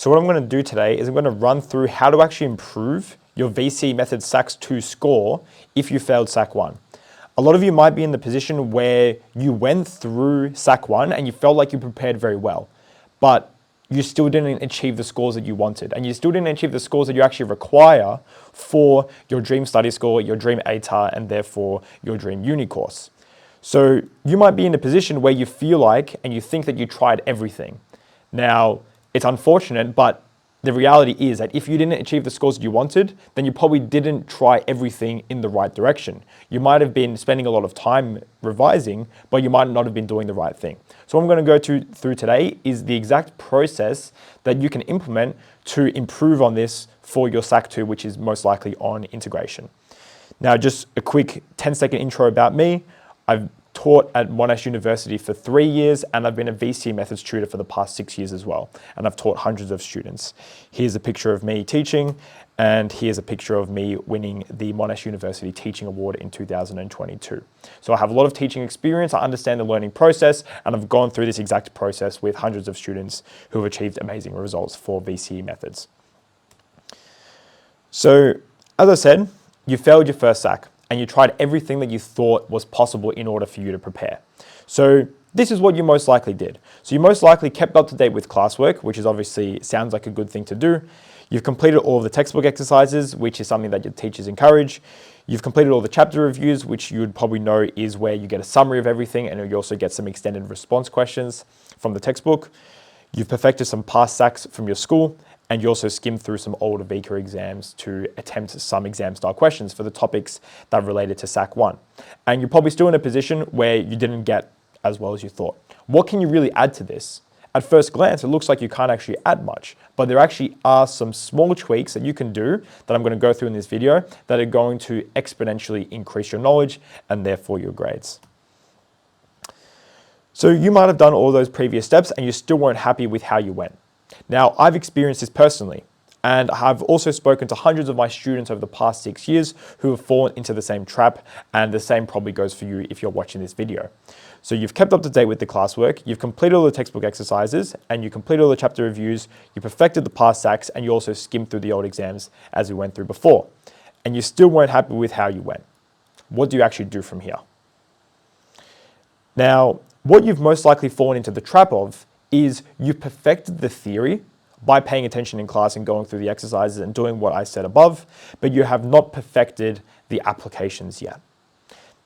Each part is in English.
So what I'm going to do today is I'm going to run through how to actually improve your VCE Methods SAC 2 score if you failed SAC 1. A lot of you might be in the position where you went through SAC 1 and you felt like you prepared very well, but you still didn't achieve the scores that you wanted, and you still didn't achieve the scores that you actually require for your dream study score, your dream ATAR, and therefore your dream uni course. So you might be in a position where you feel like and you think that you tried everything. Now, it's unfortunate, but the reality is that if you didn't achieve the scores that you wanted, then you probably didn't try everything in the right direction. You might have been spending a lot of time revising, but you might not have been doing the right thing. So what I'm going to go through today is the exact process that you can implement to improve on this for your SAC 2, which is most likely on integration. Now, just a quick 10-second intro about me. I've taught at Monash University for 3 years, and I've been a VCE Methods tutor for the past 6 years as well. And I've taught hundreds of students. Here's a picture of me teaching, and here's a picture of me winning the Monash University Teaching Award in 2022. So I have a lot of teaching experience, I understand the learning process, and I've gone through this exact process with hundreds of students who have achieved amazing results for VCE Methods. So, as I said, you failed your first SAC, and you tried everything that you thought was possible in order for you to prepare. So this is what you most likely did. So you most likely kept up to date with classwork, which is obviously sounds like a good thing to do. You've completed all of the textbook exercises, which is something that your teachers encourage. You've completed all the chapter reviews, which you would probably know is where you get a summary of everything, and you also get some extended response questions from the textbook. You've perfected some past SACs from your school, and you also skimmed through some older VCA exams to attempt some exam style questions for the topics that related to SAC 1. And you're probably still in a position where you didn't get as well as you thought. What can you really add to this? At first glance, it looks like you can't actually add much, but there actually are some small tweaks that you can do that I'm going to go through in this video that are going to exponentially increase your knowledge and therefore your grades. So you might have done all those previous steps and you still weren't happy with how you went. Now, I've experienced this personally, and I've also spoken to hundreds of my students over the past 6 years who have fallen into the same trap, and the same probably goes for you if you're watching this video. So you've kept up to date with the classwork, you've completed all the textbook exercises, and you completed all the chapter reviews, you perfected the past SACs, and you also skimmed through the old exams as we went through before. And you still weren't happy with how you went. What do you actually do from here? Now, what you've most likely fallen into the trap of is you perfected the theory by paying attention in class and going through the exercises and doing what I said above, but you have not perfected the applications yet.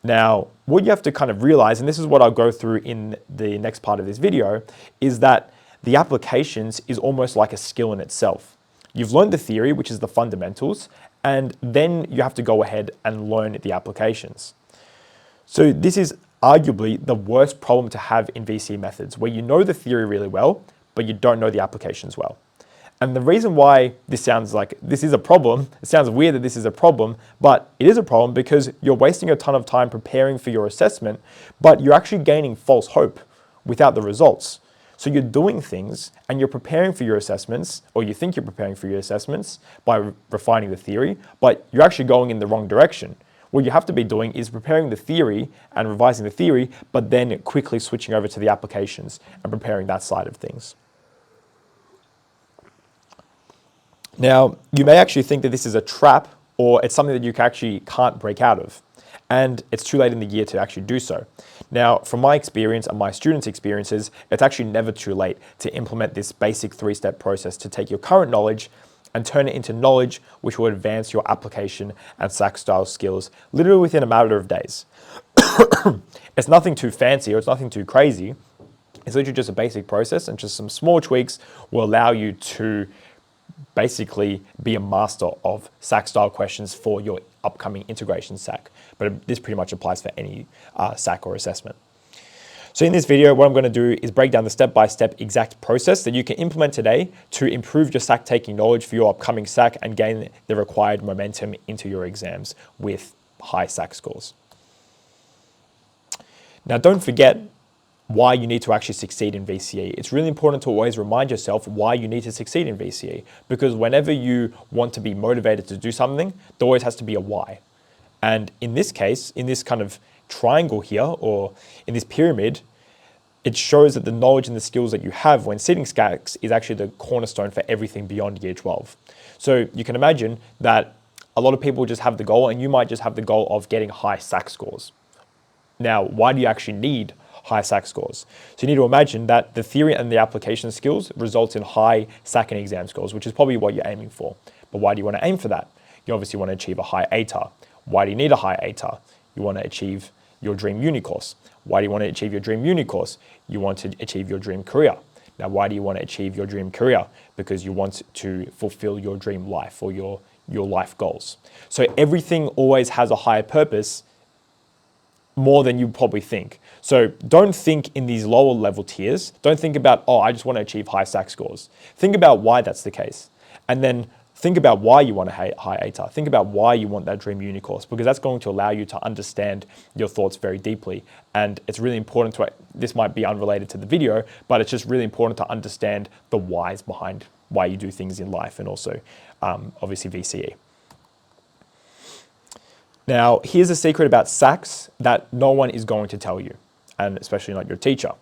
Now, what you have to kind of realize, and this is what I'll go through in the next part of this video, is that the applications is almost like a skill in itself. You've learned the theory, which is the fundamentals, and then you have to go ahead and learn the applications. So this is arguably the worst problem to have in VCE Methods, where you know the theory really well, but you don't know the applications well. And the reason why this sounds like this is a problem, it sounds weird that this is a problem, but it is a problem because you're wasting a ton of time preparing for your assessment, but you're actually gaining false hope without the results. So you're doing things and you're preparing for your assessments, or you think you're preparing for your assessments by refining the theory, but you're actually going in the wrong direction. What you have to be doing is preparing the theory and revising the theory, but then quickly switching over to the applications and preparing that side of things. Now, you may actually think that this is a trap, or it's something that you actually can't break out of, and it's too late in the year to actually do so. Now, from my experience and my students' experiences, it's actually never too late to implement this basic 3-step process to take your current knowledge and turn it into knowledge which will advance your application and SAC style skills literally within a matter of days. It's nothing too fancy or it's nothing too crazy. It's literally just a basic process, and just some small tweaks will allow you to basically be a master of SAC style questions for your upcoming integration SAC. But this pretty much applies for any SAC or assessment. So in this video, what I'm going to do is break down the step-by-step exact process that you can implement today to improve your SAC taking knowledge for your upcoming SAC and gain the required momentum into your exams with high SAC scores. Now, don't forget why you need to actually succeed in VCE. It's really important to always remind yourself why you need to succeed in VCE, because whenever you want to be motivated to do something, there always has to be a why. And in this case, in this kind of triangle here, or in this pyramid, it shows that the knowledge and the skills that you have when sitting SACs is actually the cornerstone for everything beyond year 12. So you can imagine that a lot of people just have the goal, and you might just have the goal of getting high SAC scores. Now, why do you actually need high SAC scores? So you need to imagine that the theory and the application skills results in high SAC and exam scores, which is probably what you're aiming for. But why do you want to aim for that? You obviously want to achieve a high ATAR. Why do you need a high ATAR? You want to achieve your dream uni course. Why do you want to achieve your dream uni course? You want to achieve your dream career. Now, why do you want to achieve your dream career? Because you want to fulfill your dream life or your life goals. So everything always has a higher purpose, more than you probably think. So don't think in these lower level tiers. Don't think about, oh, I just want to achieve high SAC scores. Think about why that's the case. And then think about why you want a high ATAR. Think about why you want that dream uni course, because that's going to allow you to understand your thoughts very deeply. And it's really important to, this might be unrelated to the video, but it's just really important to understand the whys behind why you do things in life, and also obviously VCE. Now, here's a secret about SACs that no one is going to tell you, and especially not your teacher.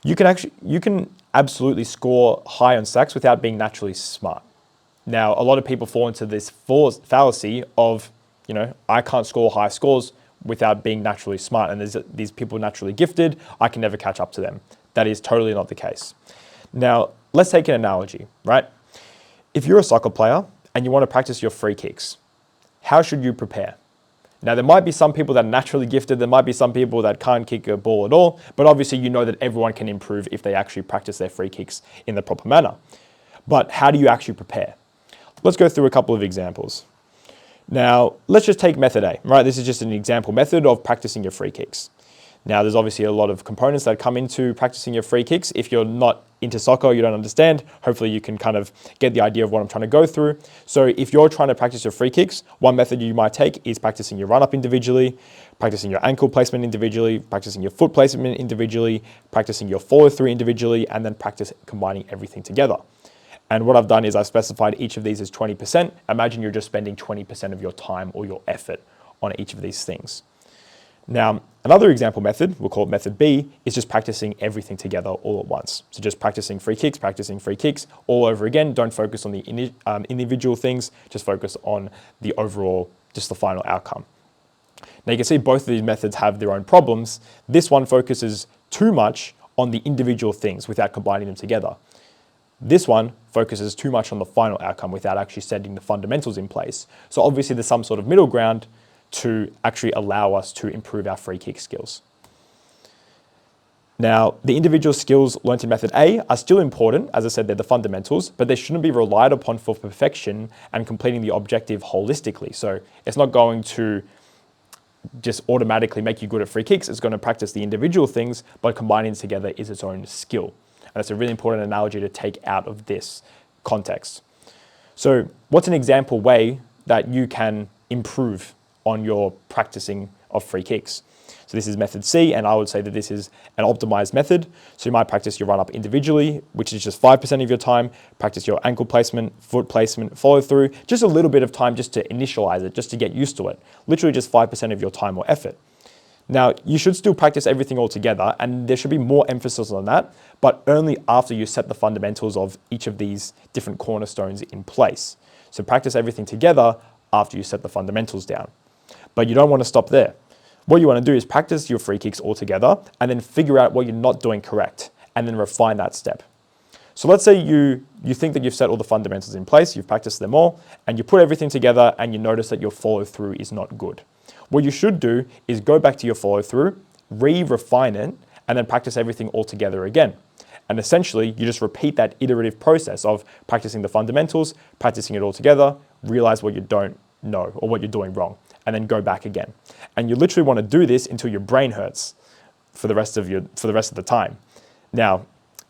You can absolutely score high on SACs without being naturally smart. Now, a lot of people fall into this fallacy of, I can't score high scores without being naturally smart, and there's these people naturally gifted, I can never catch up to them. That is totally not the case. Now, let's take an analogy, right? If you're a soccer player and you want to practice your free kicks, how should you prepare? Now, there might be some people that are naturally gifted, there might be some people that can't kick a ball at all, but obviously you know that everyone can improve if they actually practice their free kicks in the proper manner. But how do you actually prepare? Let's go through a couple of examples. Now, let's just take method A, right? This is just an example method of practicing your free kicks. Now, there's obviously a lot of components that come into practicing your free kicks. If you're not into soccer, you don't understand, hopefully you can kind of get the idea of what I'm trying to go through. So if you're trying to practice your free kicks, one method you might take is practicing your run-up individually, practicing your ankle placement individually, practicing your foot placement individually, practicing your follow-through individually, and then practice combining everything together. And what I've done is I've specified each of these as 20%. Imagine you're just spending 20% of your time or your effort on each of these things. Now, another example method, we'll call it method B, is just practicing everything together all at once. So just practicing free kicks all over again. Don't focus on the individual things, just focus on the overall, just the final outcome. Now you can see both of these methods have their own problems. This one focuses too much on the individual things without combining them together. This one focuses too much on the final outcome without actually setting the fundamentals in place. So obviously there's some sort of middle ground to actually allow us to improve our free kick skills. Now, the individual skills learnt in method A are still important. As I said, they're the fundamentals, but they shouldn't be relied upon for perfection and completing the objective holistically. So it's not going to just automatically make you good at free kicks. It's going to practice the individual things, but combining together is its own skill. And that's a really important analogy to take out of this context. So what's an example way that you can improve on your practicing of free kicks? So this is method C, and I would say that this is an optimized method. So you might practice your run-up individually, which is just 5% of your time, practice your ankle placement, foot placement, follow through, just a little bit of time just to initialize it, just to get used to it. Literally just 5% of your time or effort. Now, you should still practice everything all together, and there should be more emphasis on that, but only after you set the fundamentals of each of these different cornerstones in place. So practice everything together after you set the fundamentals down. But you don't want to stop there. What you want to do is practice your free kicks all together and then figure out what you're not doing correct and then refine that step. So let's say you think that you've set all the fundamentals in place, you've practiced them all, and you put everything together and you notice that your follow through is not good. What you should do is go back to your follow through, refine it, and then practice everything all together again. And essentially, you just repeat that iterative process of practicing the fundamentals, practicing it all together, realize what you don't know or what you're doing wrong, and then go back again. And you literally want to do this until your brain hurts for the rest of the time. Now,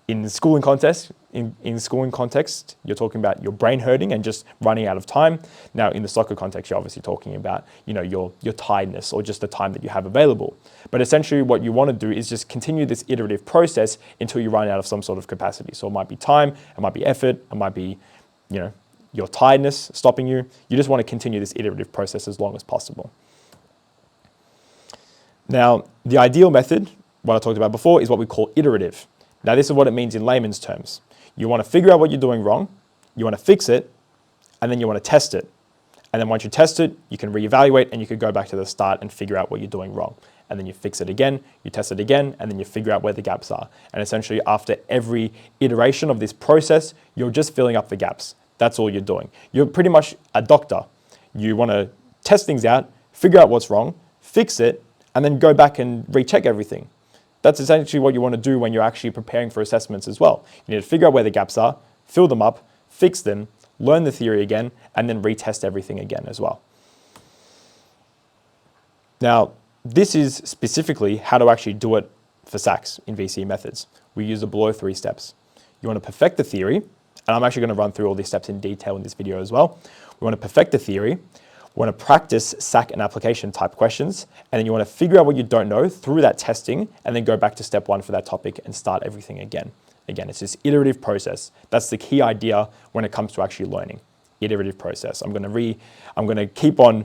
in schooling context, you're talking about your brain hurting and just running out of time. Now, in the soccer context, you're obviously talking about, your tiredness or just the time that you have available. But essentially, what you want to do is just continue this iterative process until you run out of some sort of capacity. So it might be time, it might be effort, it might be, your tiredness stopping you. You just want to continue this iterative process as long as possible. Now, the ideal method what I talked about before is what we call iterative. Now, this is what it means in layman's terms. You want to figure out what you're doing wrong, you want to fix it, and then you want to test it. And then once you test it, you can reevaluate and you could go back to the start and figure out what you're doing wrong. And then you fix it again, you test it again, and then you figure out where the gaps are. And essentially after every iteration of this process, you're just filling up the gaps. That's all you're doing. You're pretty much a doctor. You want to test things out, figure out what's wrong, fix it, and then go back and recheck everything. That's essentially what you want to do when you're actually preparing for assessments as well. You need to figure out where the gaps are, fill them up, fix them, learn the theory again, and then retest everything again as well. Now, this is specifically how to actually do it for SACs in VCE methods. We use the below 3 steps. You want to perfect the theory, and I'm actually going to run through all these steps in detail in this video as well. We want to perfect the theory, we want to practice SAC and application type questions, and then you want to figure out what you don't know through that testing, and then go back to step 1 for that topic and start everything again. Again, it's this iterative process. That's the key idea when it comes to actually learning. Iterative process. I'm going to keep on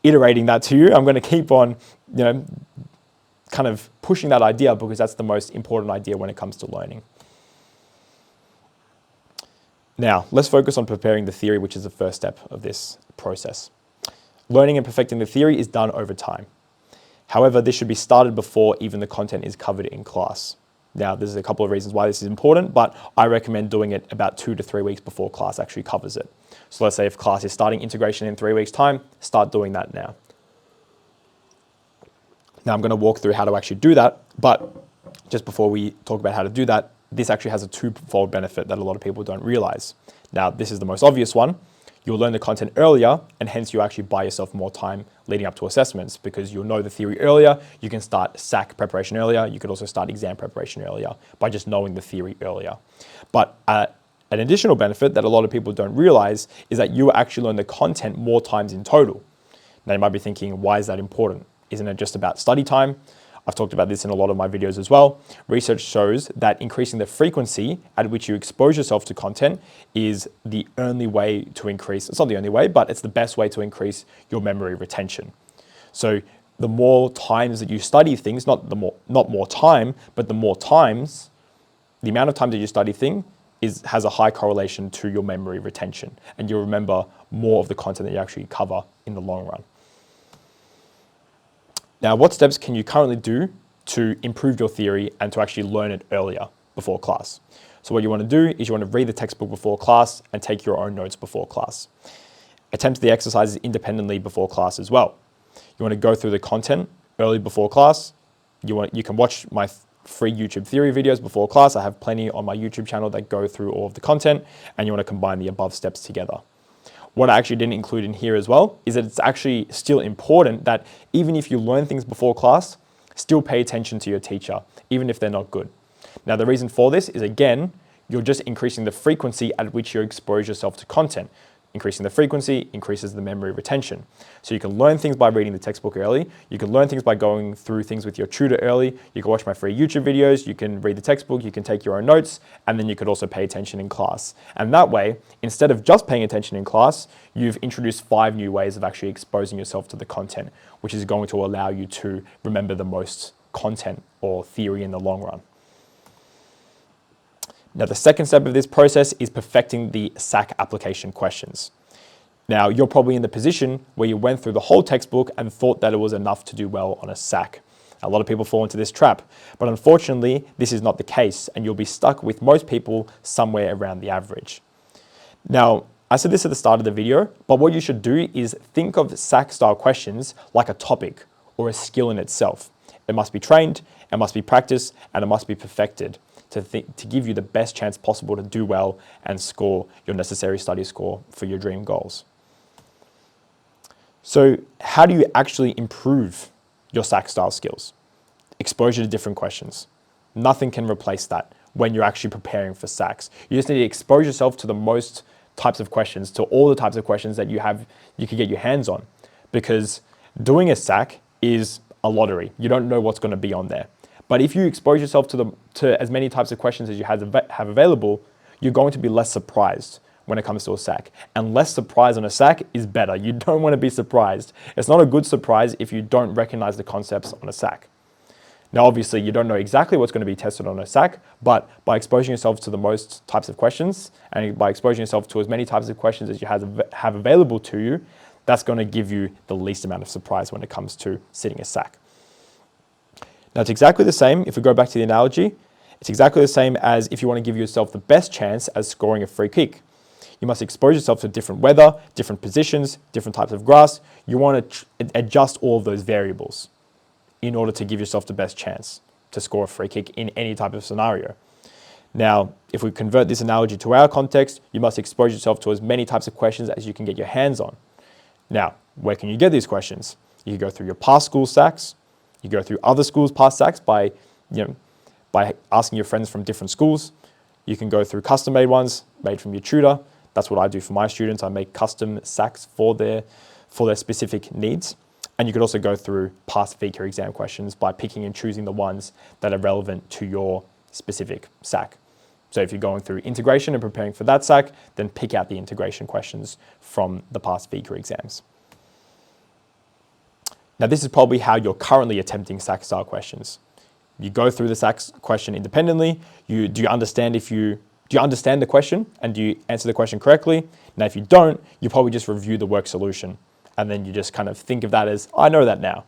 iterating that to you. I'm going to keep on, kind of pushing that idea because that's the most important idea when it comes to learning. Now, let's focus on preparing the theory, which is the first step of this process. Learning and perfecting the theory is done over time. However, this should be started before even the content is covered in class. Now, there's a couple of reasons why this is important, but I recommend doing it about 2 to 3 weeks before class actually covers it. So let's say if class is starting integration in 3 weeks' time, start doing that now. Now I'm going to walk through how to actually do that, but just before we talk about how to do that, this actually has a twofold benefit that a lot of people don't realize. Now, this is the most obvious one. You'll learn the content earlier, and hence you actually buy yourself more time leading up to assessments because you'll know the theory earlier. You can start SAC preparation earlier. You could also start exam preparation earlier by just knowing the theory earlier. But an additional benefit that a lot of people don't realize is that you actually learn the content more times in total. Now you might be thinking, why is that important? Isn't it just about study time? I've talked about this in a lot of my videos as well. Research shows that increasing the frequency at which you expose yourself to content is the only way to increase, it's not the only way, but it's the best way to increase your memory retention. So the more times that you study things, not more time, but the more times, the amount of times that you study things has a high correlation to your memory retention, and you'll remember more of the content that you actually cover in the long run. Now, what steps can you currently do to improve your theory and to actually learn it earlier before class? So what you want to do is you want to read the textbook before class and take your own notes before class. Attempt the exercises independently before class as well. You want to go through the content early before class. You can watch my free YouTube theory videos before class. I have plenty on my YouTube channel that go through all of the content, and you want to combine the above steps together. What I actually didn't include in here as well is that it's actually still important that even if you learn things before class, still pay attention to your teacher, even if they're not good. Now, the reason for this is, again, you're just increasing the frequency at which you expose yourself to content. Increasing the frequency increases the memory retention. So you can learn things by reading the textbook early. You can learn things by going through things with your tutor early. You can watch my free YouTube videos. You can read the textbook. You can take your own notes. And then you could also pay attention in class. And that way, instead of just paying attention in class, you've introduced 5 new ways of actually exposing yourself to the content, which is going to allow you to remember the most content or theory in the long run. Now, the second step of this process is perfecting the SAC application questions. Now, you're probably in the position where you went through the whole textbook and thought that it was enough to do well on a SAC. A lot of people fall into this trap, but unfortunately, this is not the case, and you'll be stuck with most people somewhere around the average. Now, I said this at the start of the video, but what you should do is think of SAC-style questions like a topic or a skill in itself. It must be trained, it must be practiced, and it must be perfected to give you the best chance possible to do well and score your necessary study score for your dream goals. So how do you actually improve your SAC-style skills? Exposure to different questions. Nothing can replace that when you're actually preparing for SACs. You just need to expose yourself to the most types of questions, to all the types of questions that you could get your hands on, because doing a SAC is a lottery. You don't know what's going to be on there. But if you expose yourself to as many types of questions as you have available, you're going to be less surprised when it comes to a SAC. And less surprise on a SAC is better. You don't want to be surprised. It's not a good surprise if you don't recognize the concepts on a SAC. Now, obviously, you don't know exactly what's going to be tested on a SAC, but by exposing yourself to the most types of questions and by exposing yourself to as many types of questions as you have available to you, that's going to give you the least amount of surprise when it comes to sitting a SAC. Now, it's exactly the same. If we go back to the analogy, it's exactly the same as if you want to give yourself the best chance as scoring a free kick. You must expose yourself to different weather, different positions, different types of grass. You want to adjust all of those variables in order to give yourself the best chance to score a free kick in any type of scenario. Now, if we convert this analogy to our context, you must expose yourself to as many types of questions as you can get your hands on. Now, where can you get these questions? You can go through your past school SACs. You go through other schools' past SACs by asking your friends from different schools. You can go through custom-made ones made from your tutor. That's what I do for my students. I make custom SACs for their specific needs. And you could also go through past VCE exam questions by picking and choosing the ones that are relevant to your specific SAC. So if you're going through integration and preparing for that SAC, then pick out the integration questions from the past VCE exams. Now, this is probably how you're currently attempting SAC style questions. You go through the SAC question independently. Do you understand the question and do you answer the question correctly? Now, if you don't, you probably just review the work solution and then you just kind of think of that as, I know that now.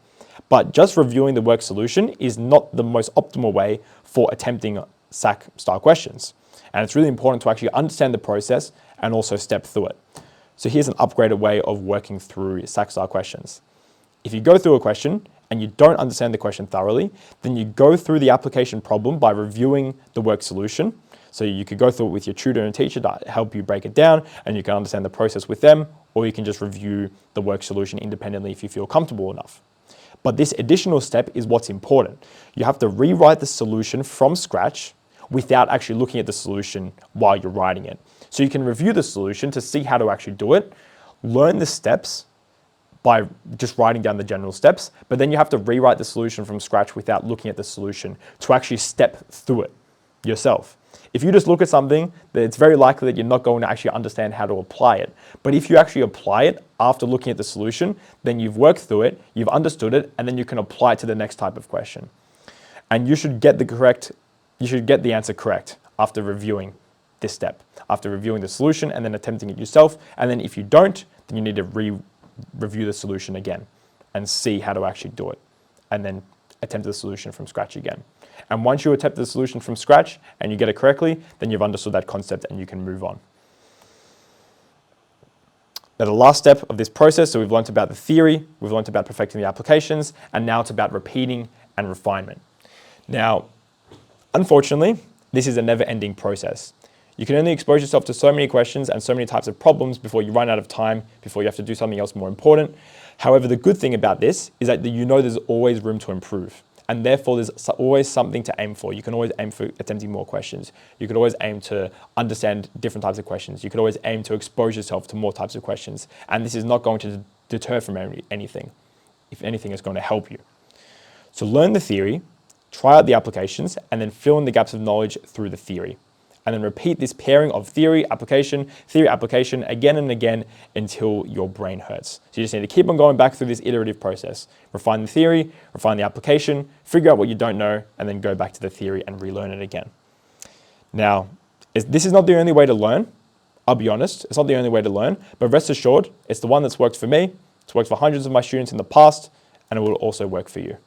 But just reviewing the work solution is not the most optimal way for attempting SAC style questions. And it's really important to actually understand the process and also step through it. So here's an upgraded way of working through SAC style questions. If you go through a question and you don't understand the question thoroughly, then you go through the application problem by reviewing the work solution. So you could go through it with your tutor and teacher to help you break it down and you can understand the process with them, or you can just review the work solution independently if you feel comfortable enough. But this additional step is what's important. You have to rewrite the solution from scratch without actually looking at the solution while you're writing it. So you can review the solution to see how to actually do it, learn the steps by just writing down the general steps, but then you have to rewrite the solution from scratch without looking at the solution to actually step through it yourself. If you just look at something, then it's very likely that you're not going to actually understand how to apply it. But if you actually apply it after looking at the solution, then you've worked through it, you've understood it, and then you can apply it to the next type of question. And you should get the answer correct after reviewing this step, after reviewing the solution and then attempting it yourself. And then if you don't, then you need to review the solution again and see how to actually do it, and then attempt the solution from scratch again. And once you attempt the solution from scratch and you get it correctly, then you've understood that concept and you can move on. Now, the last step of this process, so we've learned about the theory, we've learned about perfecting the applications, and now it's about repeating and refinement. Now, unfortunately, this is a never-ending process. You can only expose yourself to so many questions and so many types of problems before you run out of time, before you have to do something else more important. However, the good thing about this is that you know there's always room to improve, and therefore there's always something to aim for. You can always aim for attempting more questions. You could always aim to understand different types of questions. You could always aim to expose yourself to more types of questions, and this is not going to deter from anything. If anything, it's going to help you. So learn the theory, try out the applications, and then fill in the gaps of knowledge through the theory. And then repeat this pairing of theory, application again and again until your brain hurts. So you just need to keep on going back through this iterative process. Refine the theory, refine the application, figure out what you don't know, and then go back to the theory and relearn it again. Now, this is not the only way to learn. I'll be honest, it's not the only way to learn, but rest assured, it's the one that's worked for me, it's worked for hundreds of my students in the past, and it will also work for you.